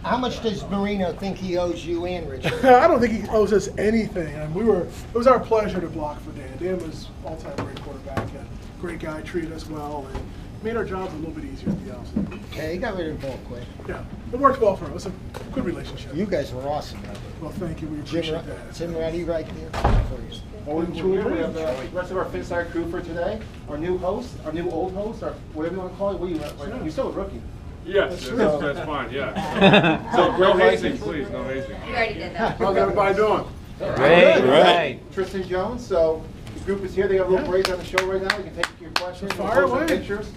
How much does Marino think he owes you and Richard? I don't think he owes us anything. And it was our pleasure to block for Dan. Dan was all-time great quarterback, and great guy, treated us well, and made our jobs a little bit easier, to be honest with you. Okay, he got rid of the ball quick. Yeah, it worked well for him. It was a good relationship. You guys were awesome, though. Well, thank you. We appreciate that. Tim Reddy right there for you. Well, we have the rest of our Finsiders crew for today. Our new host, our new old host, or whatever you want to call it. What are you still a rookie. Yes, that's fine, yeah. So no hazing, please, no hazing. You already did that. How's everybody doing? Great, right. Tristan Jones, so the group is here. They have a little break on the show right now. You can take your questions. Fire away. Pictures.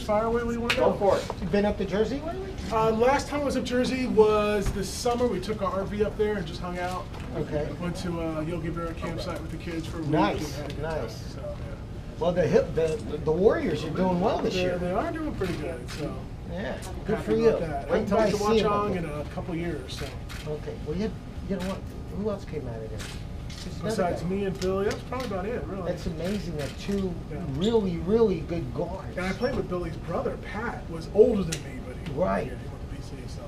Fire away. What do you want to Go for it. You been up to Jersey lately? Last time I was up Jersey was this summer. We took our RV up there and just hung out. Okay. Went to Yogi Berra campsite with the kids for a week. Nice, and had a good nice. time, so, yeah. Well, the Warriors are doing well this year. They are doing pretty good, so. Yeah, good Happy for you. about that. I Wait haven't till I talked to see him. Watchong in a couple years, so. Okay, well, you know what? Who else came out of there? Just another Besides guy. me and Billy, that's probably about it, really. That's amazing that two Yeah. really, really good guards. And I played with Billy's brother, Pat, was older than me, but he Right. he went to BC, so.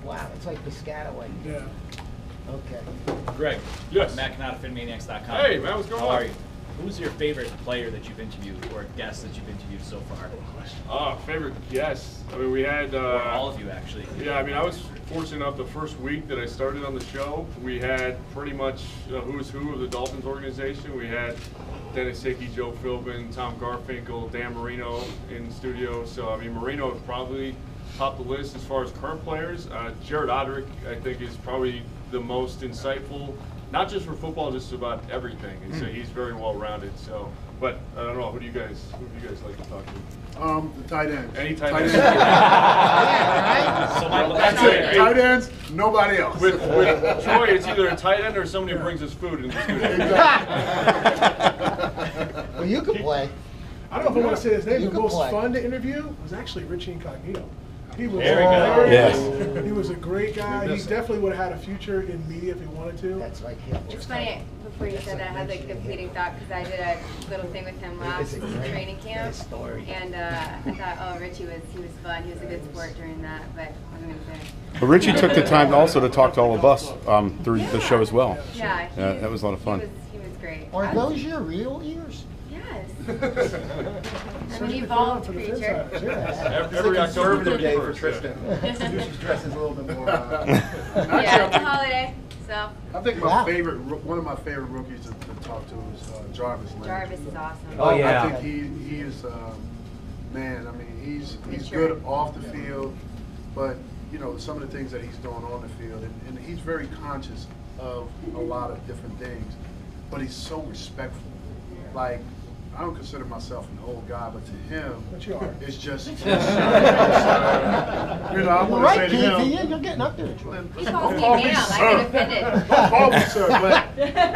Wow, it's like Piscataway. Yeah. Okay. Greg. Yes. Matt Canada, FinManiacs.com. Hey, man, what's going How on? are you? Who's your favorite player that you've interviewed or guest that you've interviewed so far? Favorite guest. I mean, we had. Or all of you, actually. Yeah, I mean, I was fortunate enough the first week that I started on the show, we had pretty much who's who of the Dolphins organization. We had Dennis Hickey, Joe Philbin, Tom Garfinkel, Dan Marino in the studio. So, I mean, Marino is probably top the list as far as current players. Jared Odrick, I think, is probably the most insightful, not just for football, just about everything. And so he's very well rounded. So, but I don't know, who do you guys like to talk to? The tight ends. Any tight ends? So, Michael, That's it. Tight ends, nobody else. With Troy, it's either a tight end or somebody who brings us food in the studio. Well, you can play. I don't know if I want to say his name. You The can most play. fun to interview was actually Richie Incognito. He was There we go. hilarious. He was a great guy. He definitely would have had a future in media if he wanted to. That's like him. It's funny, before you said that, I had like the fleeting thought because I did a little thing with him last training camp. And I thought, oh, Richie he was fun. He was a good sport during that, but I'm going to say. But Richie took the time also to talk to all of us through the show as well. Yeah, That was a lot of fun. He was great. Are those your real ears? Yes. I'm an evolved creature. Every October day for 31st. Tristan. She dresses a little bit more. Yeah, it's a holiday, so. I think Wow. one of my favorite rookies to talk to is Jarvis Landry. Jarvis is awesome. Oh, yeah. I think he is, man, I mean, he's good off the field, but, you know, some of the things that he's doing on the field, and he's very conscious of a lot of different things, but he's so respectful. Like, I don't consider myself an old guy, but to him, But you are. it's just, you know, I want to say Right, to him, KV, you're getting up there. He calls don't me call me ma'am. I sir. get offended. Don't call me sir,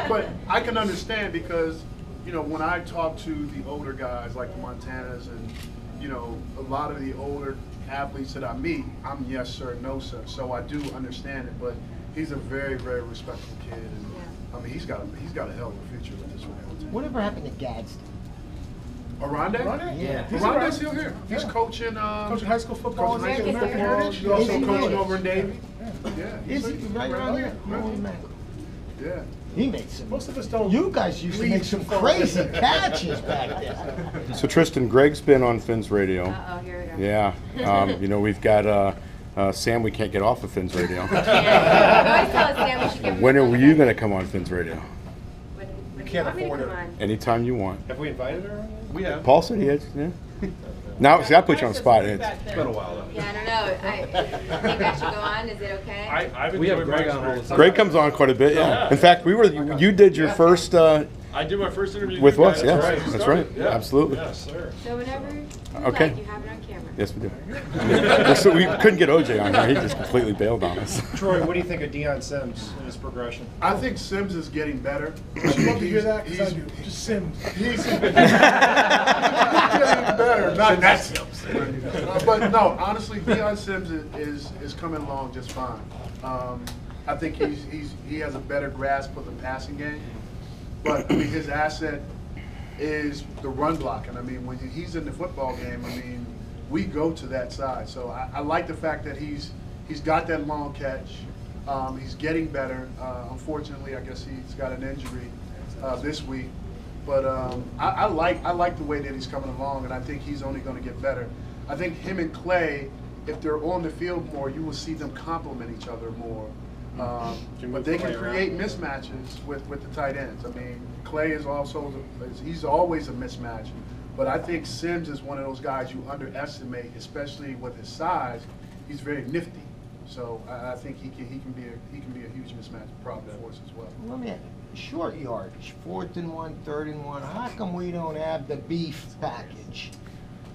but I can understand because, you know, when I talk to the older guys like the Montanas and, you know, a lot of the older athletes that I meet, I'm yes sir, no sir. So I do understand it, but he's a very, very respectful kid, and I mean he's got a hell of a future with this one. Whatever happened to Gadsden? Aronde? Yeah. Aronde's still here. He's coaching. Coaching high school football. Coaching high school American football. Heritage. He's also Is he coaching really? over in Navy. Yeah. Is he right around here? Holy mackerel. Yeah. He made some. Most of us don't. You guys used to leave make some too far. crazy catches back then. So Tristan, Greg's been on Finn's radio. Uh-oh, here we go. Yeah. You know, we've got Sam. We can't get off of Finn's radio. Yeah. I always tell Sam we should give him When a are phone you number. going to come on Finn's radio? When do you can't want me to afford come it. on? Anytime you want. Have we invited her? We have. Paul said he is. Yeah. Now, see, I put you on the spot. It's been a while though. Yeah, I don't know. I think I should go on. Is it okay? I've We have enjoyed my Greg on all the experience. time. Greg comes on quite a bit. Yeah. In fact, you did your first I did my first interview with you us. guys. Yes, That's that's right. right. Yeah. Absolutely. Yes, sir. So whenever you Okay. like, you have it on camera. Yes, we do. So we couldn't get OJ on here. He just completely bailed on us. Troy, what do you think of Deion Sims and his progression? I think Sims is getting better. I'd love to hear that because I do. Just Sims. He's getting better, not that Sims. But no, honestly, Deion Sims is coming along just fine. I think he has a better grasp of the passing game, but I mean, his asset is the run block. And I mean, when he's in the football game, I mean, we go to that side. So I like the fact that he's He's got that long catch. He's getting better. Unfortunately, I guess he's got an injury this week. But I like the way that he's coming along, and I think he's only going to get better. I think him and Clay, if they're on the field more, you will see them complement each other more. But they can create mismatches with the tight ends. I mean, Clay is also, he's always a mismatch. But I think Sims is one of those guys you underestimate, especially with his size. He's very nifty. So I think he can be a huge mismatch problem for us as well. Let me ask, short yardage, 4th and 1, 3rd and 1. How come we don't have the beef package?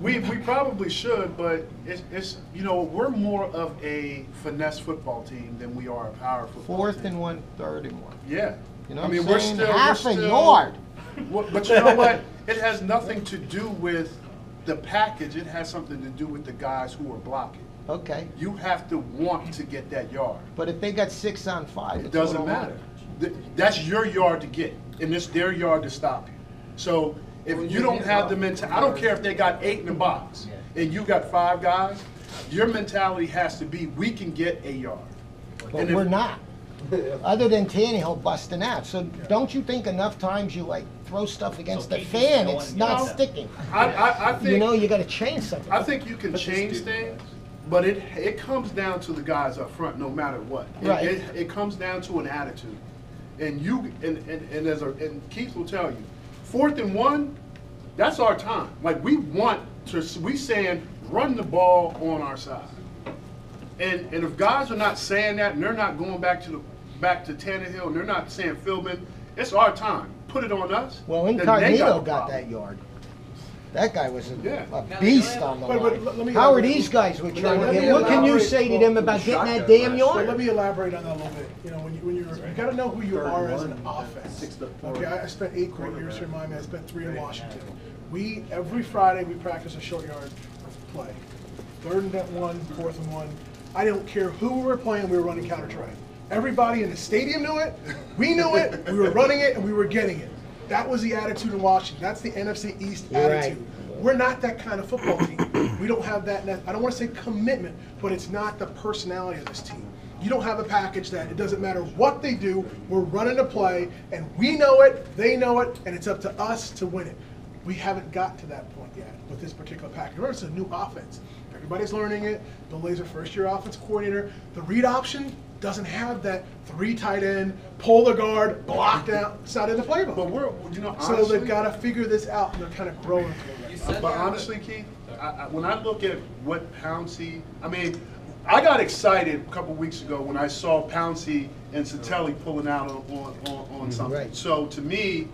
We probably should, but it's you know, we're more of a finesse football team than we are a power football 4th team. and 1, 3rd and 1. Yeah. You know I what mean, I'm we're saying? still half we're a still, yard. But you know what? It has nothing to do with the package. It has something to do with the guys who are blocking. Okay. You have to want to get that yard. But if they got 6 on 5, It doesn't matter. That's your yard to get, and it's their yard to stop you. So if you don't have the mentality, I don't care if they got 8 in the box and you got 5 guys, your mentality has to be, we can get a yard. But we're not. Other than Tannehill busting out. So don't you think enough times you like throw stuff against the fan, it's not sticking? I think, you know, you got to change something. I think you can change things, but it comes down to the guys up front, no matter what. Right. It comes down to an attitude, and and Keith will tell you, 4th and 1, that's our time. Like we saying run the ball on our side, and if guys are not saying that and they're not going back to Tannehill and they're not saying Philbin, it's our time. Put it on us. Well, then they Incognito the got problem. that yard. That guy was a Yeah. beast on the But let line. me How are elaborate. these guys were trying to Let me get? What can you elaborate. say to them about getting that damn So yard? let me elaborate on that a little bit. You know, when you're, you got to know who you are as an offense. Okay, I spent 8 great years here in Miami. I spent 3 in Washington. Every Friday we practice a short yard play. 3rd and 1, 4th and 1. I don't care who we were playing. We were running counter try. Everybody in the stadium knew it. We knew it. We were running it and we were getting it. That was the attitude in Washington. That's the NFC East attitude. We're not that kind of football team. We don't have that, I don't want to say commitment, but it's not the personality of this team. You don't have a package that it doesn't matter what they do, we're running a play, and we know it, they know it, and it's up to us to win it. We haven't got to that point yet with this particular package. Remember, it's a new offense. Everybody's learning it. Bill Lazor, first-year offense coordinator. The read option doesn't have that 3 tight end, pull the guard, block down. It's not in the playbook. But we're, you know, so honestly, they've got to figure this out, and they're kind of growing through it. But honestly, Keith, when I look at what Pouncey, I mean, I got excited a couple weeks ago when I saw Pouncey and Satelli pulling out on something. Right. So to me,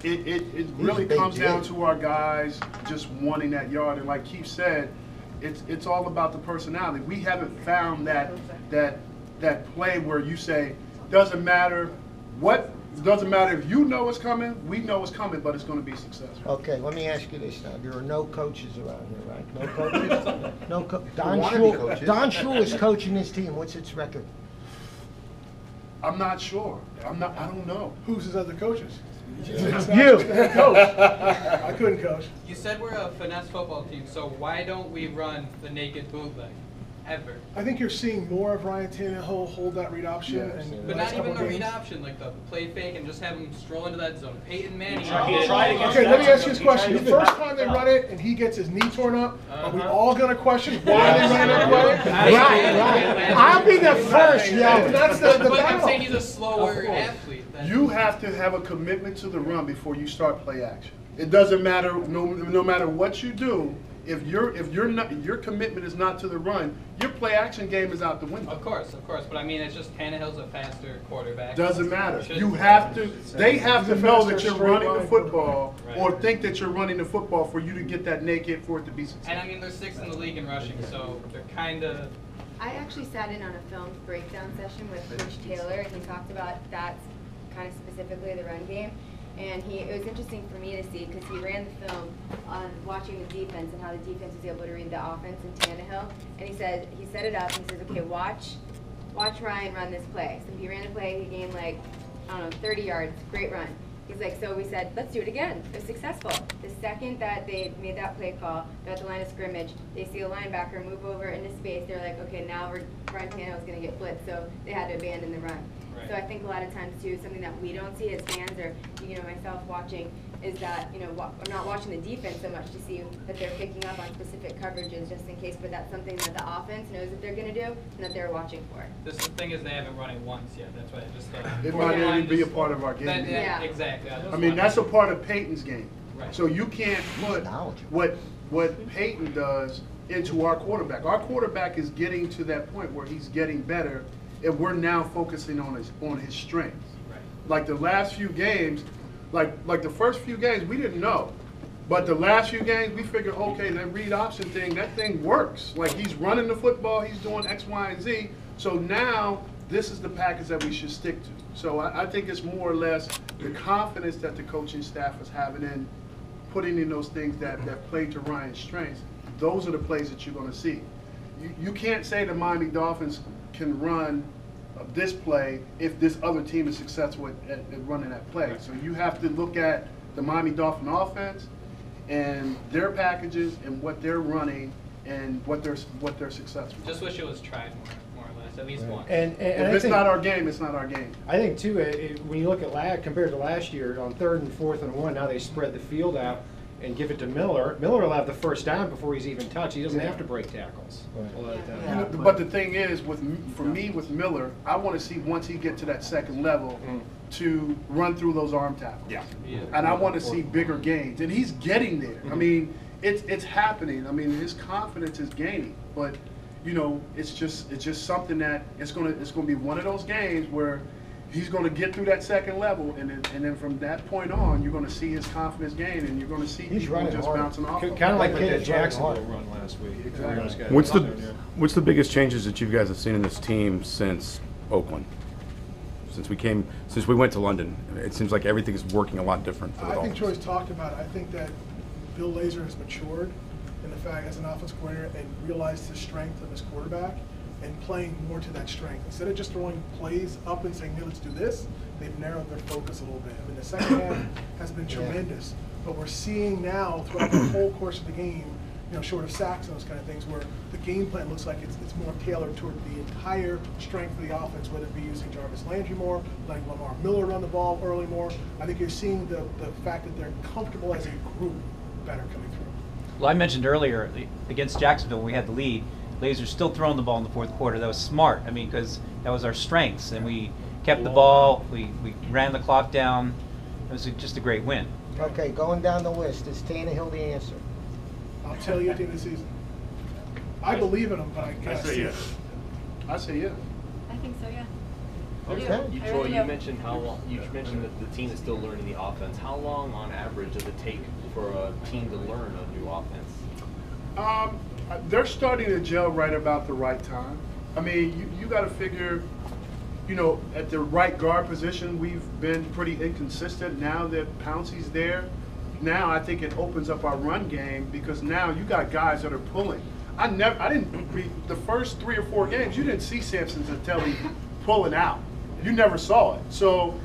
it really comes down to our guys just wanting that yard. And like Keith said, it's all about the personality. We haven't found that play where you say, doesn't matter if you know it's coming, we know it's coming, but it's going to be successful. Okay, let me ask you this now. There are no coaches around here, right? No coaches? No Don Shule is coaching his team. What's its record? I'm not sure. I don't know. Who's his other coaches? You. Coach. I couldn't coach. You said we're a finesse football team, so why don't we run the naked bootleg? Ever. I think you're seeing more of Ryan Tannehill hold that read option. And But not even the read option, like the play fake and just have him stroll into that zone. Peyton Manning. Okay, let me ask you this question. The first time they run it and he gets his knee torn up, are we all going to question why they ran that play? Right. I'll be the first, Yeah, that's the But I'm saying battle. he's a slower athlete. You have to have a commitment to the run before you start play action. It doesn't matter, no matter what you do. If your commitment is not to the run, your play action game is out the window. Of course, but I mean, it's just Tannehill's a faster quarterback. Doesn't matter. You have to. They have to know that you're running the football, or think that you're running the football for you to get that naked for it to be successful. And I mean, they're 6th in the league in rushing, so they're kind of. I actually sat in on a film breakdown session with Coach Taylor, and he talked about that kind of specifically the run game. And it was interesting for me to see because he ran the film on watching the defense and how the defense was able to read the offense in Tannehill. And he set it up and he says, okay, watch Ryan run this play. So he ran the play, he gained like, I don't know, 30 yards, great run. He's like, so we said, let's do it again. It was successful. The second that they made that play call, they're at the line of scrimmage, they see a linebacker move over into space, they're like, okay, now Brian Tannehill's going to get blitzed, so they had to abandon the run. Right. So I think a lot of times, too, something that we don't see as fans, or, myself watching, is that, I'm not watching the defense so much to see that they're picking up on specific coverages just in case, but that's something that the offense knows that they're going to do and that they're watching for. The thing is, they haven't run it once yet. That's why I just It might even be a part of our game. Yeah. Exactly. I mean, that's a part of Peyton's game. Right. So you can't put what Peyton does into our quarterback. Our quarterback is getting to that point where he's getting better, and we're now focusing on his strengths. Right. Like the last few games, like the first few games, we didn't know. But the last few games, we figured, okay, that read option thing, that thing works. Like he's running the football, he's doing X, Y, and Z. So now this is the package that we should stick to. So I think it's more or less the confidence that the coaching staff is having in putting in those things that play to Ryan's strengths. Those are the plays that you're going to see. You can't say the Miami Dolphins can run this play if this other team is successful at running that play. So you have to look at the Miami Dolphin offense and their packages and what they're running and what they're successful. Just wish it was tried more or less, at least once. And If it's not our game, it's not our game. I think too, when you look at compared to last year, on 3rd and 4th and 1, now they spread the field out and give it to Miller. Miller will have the first down before he's even touched. He doesn't have to break tackles a lot of times. But the thing is, for me with Miller, I want to see once he get to that second level to run through those arm tackles. Yeah. And I want to see bigger gains. And he's getting there. I mean, it's happening. I mean, his confidence is gaining. But it's just something that it's gonna be one of those games where he's going to get through that second level, and then from that point on, you're going to see his confidence gain, and you're going to see people just bouncing off. Kind of like that Jacksonville run last week. Exactly. What's the biggest changes that you guys have seen in this team since Oakland? Since we went to London, it seems like everything is working a lot different for the I think Dolphins. Troy's talked about it. I think that Bill Lazor has matured in the fact as an offense coordinator and realized the strength of his quarterback and playing more to that strength. Instead of just throwing plays up and saying, hey, let's do this, they've narrowed their focus a little bit. I mean, the second half has been tremendous, but we're seeing now throughout the whole course of the game, short of sacks and those kind of things, where the game plan looks like it's more tailored toward the entire strength of the offense, whether it be using Jarvis Landry more, letting Lamar Miller run the ball early more. I think you're seeing the fact that they're comfortable as a group better coming through. Well, I mentioned earlier, against Jacksonville when we had the lead, Lazor's still throwing the ball in the fourth quarter. That was smart. I mean, because that was our strengths, and we kept the ball. We ran the clock down. It was just a great win. Okay, going down the list, is Tannehill the answer? I'll tell you at the end of the season. I believe in him, but I guess. I say yes. I think so, yeah. Okay. Troy, you mentioned that the team is still learning the offense. How long, on average, does it take for a team to learn a new offense? They're starting to gel right about the right time. I mean, you got to figure, at the right guard position, we've been pretty inconsistent. Now that Pouncey's there, now I think it opens up our run game because now you got guys that are pulling. I didn't read the first 3 or 4 games. You didn't see Samson Zatelli pulling out. You never saw it. So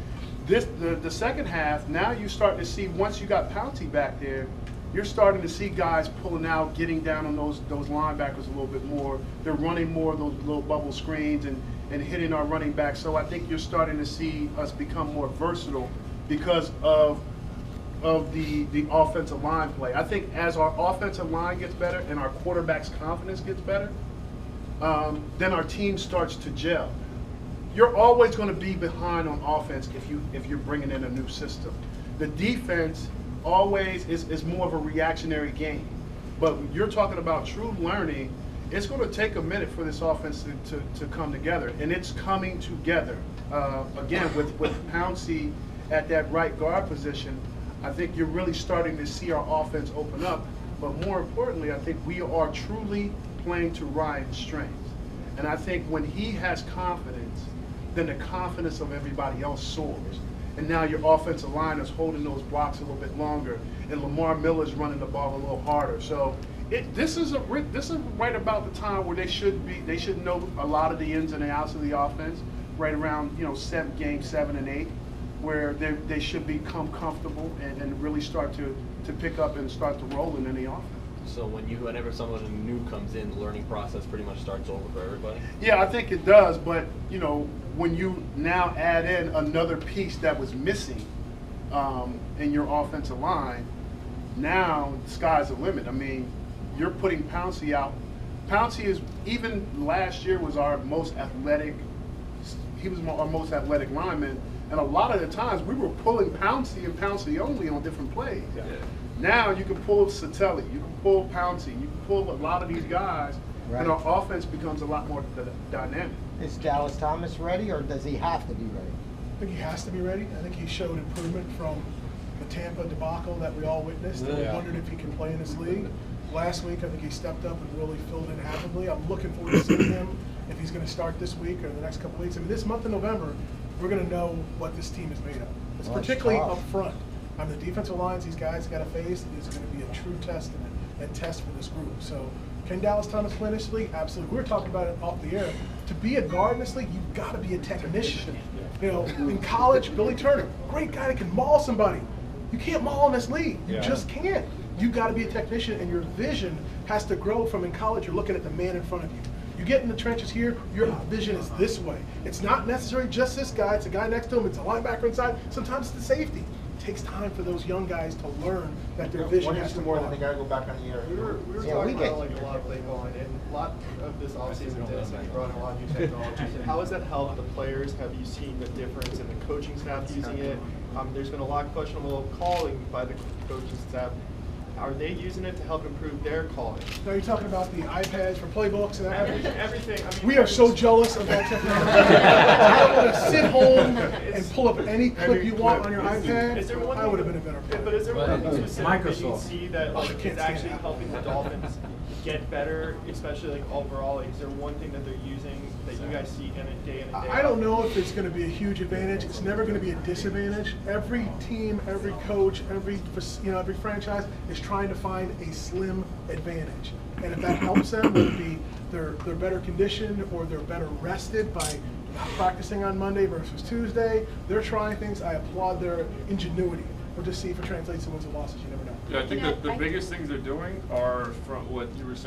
the second half, now you start to see once you got Pouncey back there, you're starting to see guys pulling out, getting down on those linebackers a little bit more. They're running more of those little bubble screens and hitting our running backs. So I think you're starting to see us become more versatile because of the offensive line play. I think as our offensive line gets better and our quarterback's confidence gets better, then our team starts to gel. You're always going to be behind on offense if you're bringing in a new system. The defense always is more of a reactionary game. But when you're talking about true learning, it's going to take a minute for this offense to come together. And it's coming together. Again, with Pouncey at that right guard position, I think you're really starting to see our offense open up. But more importantly, I think we are truly playing to Ryan's strengths. And I think when he has confidence, then the confidence of everybody else soars. And now your offensive line is holding those blocks a little bit longer, and Lamar Miller's running the ball a little harder. So this is right about the time where they should know a lot of the ins and outs of the offense, right around game 7 and 8. where they should become comfortable and really start to pick up and start to roll in any offense. So whenever someone new comes in, the learning process pretty much starts over for everybody? Yeah, I think it does, but you know, when you now add in another piece that was missing in your offensive line, now the sky's the limit. I mean, you're putting Pouncey out. Pouncey is, even last year, was our most athletic, he was our most athletic lineman, and a lot of the times we were pulling Pouncey and Pouncey only on different plays. Yeah. Now you can pull Satelli, you can pull Pouncey, you can pull a lot of these guys, right, and our offense becomes a lot more dynamic. Is Dallas Thomas ready, or does he have to be ready? I think he has to be ready. I think he showed improvement from the Tampa debacle that we all witnessed, and we wondered if he can play in this league. Last week, I think he stepped up and really filled in admirably. I'm looking forward to seeing him if he's going to start this week or the next couple weeks. I mean, this month of November, we're going to know what this team is made of. It's particularly up front. I mean, the defensive lines these guys got to face is going to be a true test and test for this group. So, can Dallas Thomas play in this league? Absolutely. We were talking about it off the air. To be a guard in this league, you've got to be a technician. You know, in college, Billy Turner, great guy that can maul somebody. You can't maul in this league. You just can't. You've got to be a technician, and your vision has to grow from in college. You're looking at the man in front of you. You get in the trenches here, your vision is this way. It's not necessarily just this guy. It's a guy next to him. It's a linebacker inside. Sometimes it's the safety. It takes time for those young guys to learn that their vision has to more grow. than they got to go back on the air. We were talking about like a lot of play calling, and a lot of this offseason you brought in a lot of new technology. How has that helped the players? Have you seen the difference in the coaching staff using it? There's been a lot of questionable calling by the coaching staff. Are they using it to help improve their calling? Now you're talking about the iPads for playbooks and everything. I mean, we are so jealous of that technology. I would have sit home and pull up any clip you want on your iPad. Is there one I would have been a better player. But is there one thing specific that you see that like, is actually helping the Dolphins get better, especially like overall? Like, is there one thing that they're using that you guys see in a day in and day out? I don't know if it's going to be a huge advantage. It's never going to be a disadvantage. Every team, every coach, every franchise is trying to find a slim advantage. And if that helps them, whether it be they're better conditioned or they're better rested by not practicing on Monday versus Tuesday, they're trying things. I applaud their ingenuity. We'll just see if it translates to wins and losses. You never know. Yeah, I think the biggest things they're doing are from what you were saying.